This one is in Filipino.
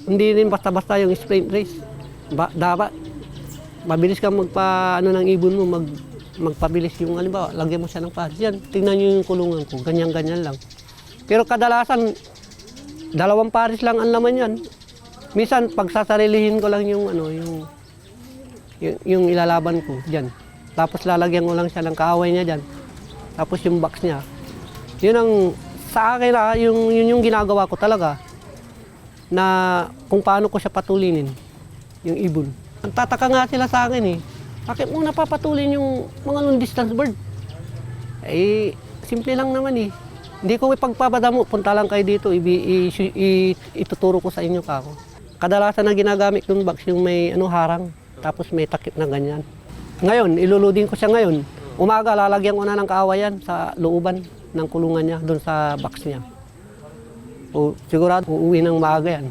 Hindi rin basta-basta yung sprint race. Dapat mabilis kang ano ng ibon mo, magpabilis yung halimbawa, lagyan mo siya ng pads. Yan, tingnan niyo yung kulungan ko, ganyan-ganyan lang. Pero kadalasan, 2 pares lang ang laman yan. Minsan, pagsasarilihin ko lang yung, yung ilalaban ko dyan. Tapos lalagyan ko lang siya ng kaaway niya dyan. Tapos yung box niya. Yun ang, sa akin yun yung ginagawa ko talaga na kung paano ko siya patulinin, yung ibon. Nagtataka nga sila sa akin bakit mo napapatulin yung mga long distance bird? Simple lang naman Hindi ko ipagpapadamo, punta lang kayo dito, ituturo ko sa inyo kako. Kadalasan na ginagamit yung box yung may harang, tapos may takip na ganyan. Ngayon, iluludin ko siya ngayon. Umaga, lalagyan ko na ng kaawayan sa looban ng kulungan niya, doon sa box niya. Sigurado, uuwi ng maaga yan.